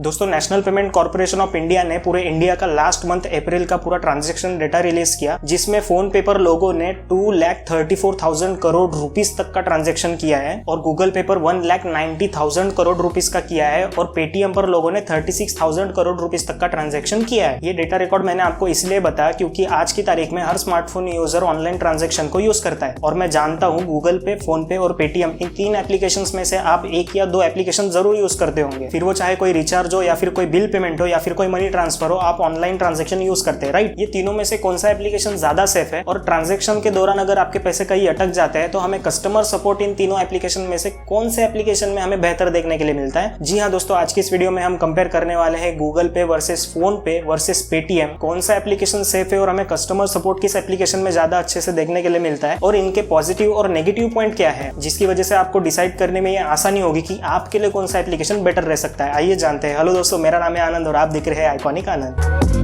दोस्तों national payment corporation of India ने पूरे इंडिया का लास्ट मंथ अप्रैल का पूरा ट्रांजैक्शन डेटा रिलीज किया, जिसमें फोन पे पर लोगों ने 2,34,000 करोड़ रुपीस तक का ट्रांजैक्शन किया है और गूगल पे पर 1,90,000 करोड़ रुपीस का किया है और पेटीएम पर लोगों ने 36,000 करोड़ रुपीस तक का ट्रांजैक्शन किया है। ये डेटा रिकॉर्ड मैंने आपको इसलिए बताया क्योंकि आज की तारीख में हर स्मार्टफोन यूजर ऑनलाइन ट्रांजैक्शन को यूज करता है और मैं जानता हूँ गूगल पे, फोन पे और पेटीएम इन तीन एप्लीकेशन में से आप एक या दो एप्लीकेशन जरूर यूज करते होंगे। फिर वो चाहे कोई रिचार्ज हो या फिर कोई बिल पेमेंट हो या फिर कोई मनी ट्रांसफर हो, आप ऑनलाइन ट्रांजैक्शन यूज करते हैं, राइट। ये तीनों में से कौन सा एप्लीकेशन ज्यादा सेफ है और ट्रांजैक्शन के दौरान अगर आपके पैसे कहीं अटक जाते हैं तो हमें कस्टमर सपोर्ट इन तीनों एप्लीकेशन में से कौन से एप्लीकेशन में हमें बेहतर देखने के लिए मिलता है। जी हाँ दोस्तों, आज की इस वीडियो में हम कंपेयर करने वाले हैं गूगल पे वर्सेस फोन पे वर्सेस पेटीएम, कौन सा एप्लीकेशन सेफ है और हमें कस्टमर सपोर्ट किस एप्लीकेशन में ज्यादा अच्छे से देखने के लिए मिलता है और इनके पॉजिटिव और नेगेटिव पॉइंट क्या है, जिसकी वजह से आपको डिसाइड करने में ये आसानी होगी कि आपके लिए कौन सा एप्लीकेशन बेटर रह सकता है। आइए जानते हैं। हेलो दोस्तों, मेरा नाम है आनंद और आप दिख रहे हैं आइकॉनिक आनंद।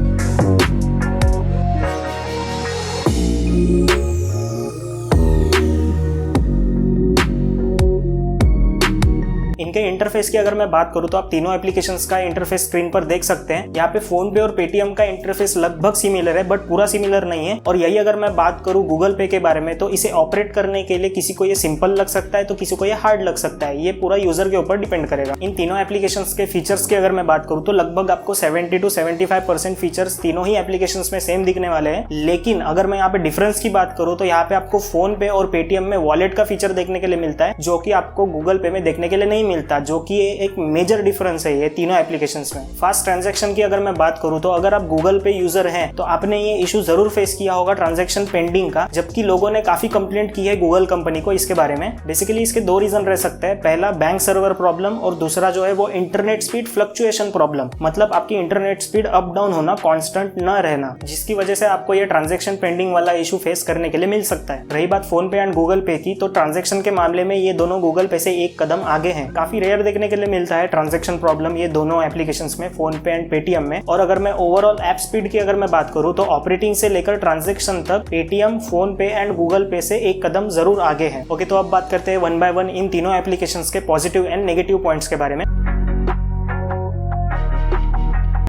इनके इंटरफेस की अगर मैं बात करूं तो आप तीनों एप्लीकेशंस का इंटरफेस स्क्रीन पर देख सकते हैं। यहाँ पे फोन पे और पेटीएम का इंटरफेस लगभग सिमिलर है बट पूरा सिमिलर नहीं है। और यही अगर मैं बात करूं गूगल पे के बारे में तो इसे ऑपरेट करने के लिए किसी को ये सिंपल लग सकता है तो किसी को ये हार्ड लग सकता है। ये पूरा यूजर के ऊपर डिपेंड करेगा। इन तीनों एप्लीकेशंस के फीचर्स की अगर मैं बात करूं तो लगभग आपको 70 to 75% फीचर्स तीनों ही एप्लीकेशंस में सेम दिखने वाले हैं। लेकिन अगर मैं यहाँ पे डिफरेंस की बात करूं तो यहाँ पे आपको फोन पे और पेटीएम में वॉलेट का फीचर देखने के लिए मिलता है, जो कि आपको गूगल पे में देखने के लिए नहीं मिलता, जो कि एक मेजर डिफरेंस है ये तीनों एप्लीकेशंस में। फास्ट ट्रांजैक्शन की अगर मैं बात करूं तो अगर आप गूगल पे यूजर हैं तो आपने ये इशू जरूर फेस किया होगा ट्रांजैक्शन पेंडिंग का, जबकि लोगों ने काफी कंप्लेंट की है गूगल कंपनी को इसके बारे में। बेसिकली इसके दो रीजन रह सकते हैं, पहला बैंक सर्वर प्रॉब्लम और दूसरा जो है वो इंटरनेट स्पीड फ्लक्चुएशन प्रॉब्लम, मतलब आपकी इंटरनेट स्पीड अप डाउन होना, कांस्टेंट न रहना, जिसकी वजह से आपको ये ट्रांजैक्शन पेंडिंग वाला इशू फेस करने के लिए मिल सकता है। रही बात फोन पे एंड गूगल पे की, तो ट्रांजैक्शन के मामले में ये दोनों गूगल पे से एक कदम आगे हैं। काफी रेयर देखने के लिए मिलता है ट्रांजैक्शन प्रॉब्लम ये दोनों एप्लीकेशंस में, फोन पे एंड पेटीएम में। और अगर मैं ओवरऑल ऐप स्पीड की अगर मैं बात करूं तो ऑपरेटिंग से लेकर ट्रांजैक्शन तक पेटीएम, फोन पे एंड गूगल पे से एक कदम जरूर आगे है। ओके, तो अब बात करते हैं वन बाय वन इन तीनों एप्लीकेशंस के पॉजिटिव एंड नेगेटिव पॉइंट्स के बारे में।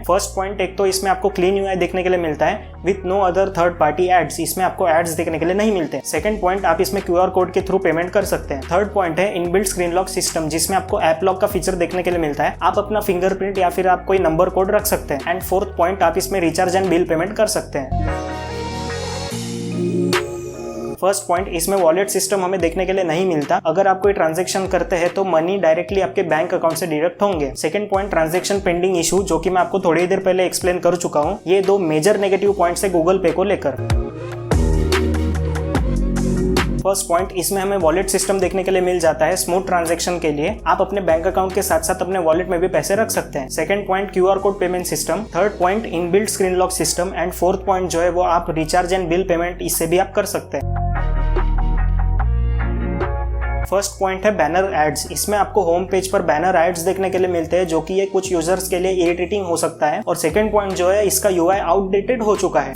फर्स्ट पॉइंट, एक तो इसमें आपको क्लीन यूआई देखने के लिए मिलता है with no other third party ads. इसमें आपको एड्स देखने के लिए नहीं मिलते। सेकंड पॉइंट, आप इसमें क्यूआर कोड के थ्रू पेमेंट कर सकते हैं। थर्ड पॉइंट है इनबिल्ट स्क्रीन लॉक सिस्टम, जिसमें आपको ऐप लॉक का फीचर देखने के लिए मिलता है। आप अपना फिंगरप्रिंट या फिर आप कोई नंबर कोड रख सकते हैं। एंड फोर्थ पॉइंट, आप इसमें रिचार्ज एंड बिल पेमेंट कर सकते हैं। फर्स्ट पॉइंट, इसमें वॉलेट सिस्टम हमें देखने के लिए नहीं मिलता। अगर आप कोई ट्रांजैक्शन करते हैं तो मनी डायरेक्टली आपके बैंक अकाउंट से डिडक्ट होंगे। Second point, transaction pending issue, जो कि मैं आपको थोड़ी देर पहले एक्सप्लेन कर चुका हूं। ये दो मेजर नेगेटिव पॉइंट्स है गूगल पे को लेकर। फर्स्ट पॉइंट, इसमें हमें वॉलेट सिस्टम देखने के लिए मिल जाता है स्मूथ ट्रांजैक्शन के लिए। आप अपने बैंक अकाउंट के साथ साथ अपने वॉलेट में भी पैसे रख सकते हैं। Second point, QR code payment system. Third point, inbuilt screen lock system. And fourth point जो है वो आप रिचार्ज एंड बिल पेमेंट इससे भी आप कर सकते हैं। फर्स्ट पॉइंट है बैनर एड्स। इसमें आपको होम पेज पर बैनर एड्स देखने के लिए मिलते हैं, जो कि ये कुछ यूजर्स के लिए इरिटेटिंग हो सकता है। और सेकंड पॉइंट जो है, इसका यूआई आउटडेटेड हो चुका है।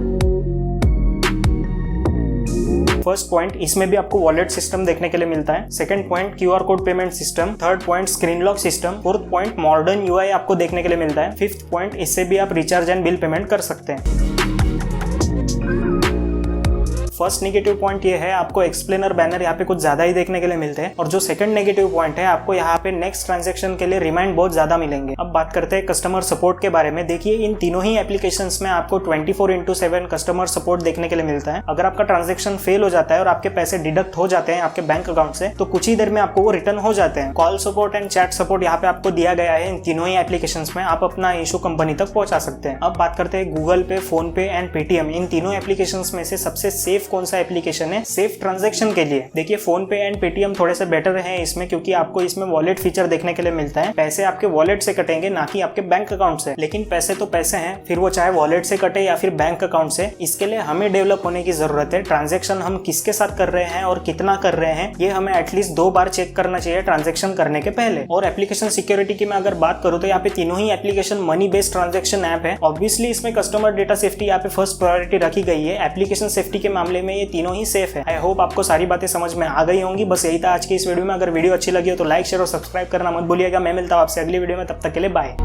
फर्स्ट पॉइंट, इसमें भी आपको वॉलेट सिस्टम देखने के लिए मिलता है। Second point, QR code payment system. Third point, screen lock system. Fourth point, modern UI आपको देखने के लिए मिलता है। फिफ्थ पॉइंट, इससे भी आप रिचार्ज एंड बिल पेमेंट कर सकते हैं। फर्स्ट नेगेटिव पॉइंट ये है, आपको एक्सप्लेनर बैनर यहाँ पे कुछ ज्यादा ही देखने के लिए मिलते हैं। और जो सेकंड नेगेटिव पॉइंट है, आपको यहाँ पे नेक्स्ट ट्रांजैक्शन के लिए रिमाइंड बहुत ज्यादा मिलेंगे। अब बात करते हैं कस्टमर सपोर्ट के बारे में। देखिए, इन तीनों ही एप्लीकेशंस में आपको 24/7 कस्टमर सपोर्ट देखने के लिए मिलता है। अगर आपका ट्रांजैक्शन फेल हो जाता है और आपके पैसे डिडक्ट हो जाते हैं आपके बैंक अकाउंट से, तो कुछ ही देर में आपको वो रिटर्न हो जाते हैं। Call support and chat support यहाँ पे आपको दिया गया है इन तीनों ही एप्लीकेशंस में। आप अपना इशू कंपनी तक पहुंचा सकते हैं। अब बात करते हैं गूगल पे, फोन पे एंड पेटीएम, इन तीनों एप्लीकेशंस में से सबसे सेफ कौन सा एप्लीकेशन है सेफ ट्रांजैक्शन के लिए। देखिए, फोन पे एंड पेटीएम थोड़े से बेटर हैं इसमें, क्योंकि आपको इसमें वॉलेट फीचर देखने के लिए मिलता है। पैसे आपके वॉलेट से कटेंगे, ना कि आपके बैंक अकाउंट से। लेकिन पैसे तो पैसे हैं, फिर वो चाहे वॉलेट से कटे या फिर बैंक अकाउंट से, इसके लिए हमें डेवलप होने की जरूरत है। ट्रांजैक्शन हम किसके साथ कर रहे हैं और कितना कर रहे हैं, ये हमें एटलीस्ट 2 बार चेक करना चाहिए ट्रांजैक्शन करने के पहले। और एप्लीकेशन सिक्योरिटी की मैं अगर बात करूं तो यहाँ पे तीनों ही application money based transaction app है। ऑब्वियसली इसमें कस्टमर डेटा सेफ्टी यहाँ पे फर्स्ट प्रायोरिटी रखी गई है। एप्लीकेशन सेफ्टी के मामले में ये तीनों ही सेफ है। आई होप आपको सारी बातें समझ में आ गई होंगी। बस यही था आज की इस वीडियो में। अगर वीडियो अच्छी लगी हो तो लाइक, शेयर और सब्सक्राइब करना मत भूलिएगा। मैं मिलता हूं आपसे अगली वीडियो में, तब तक के लिए बाय।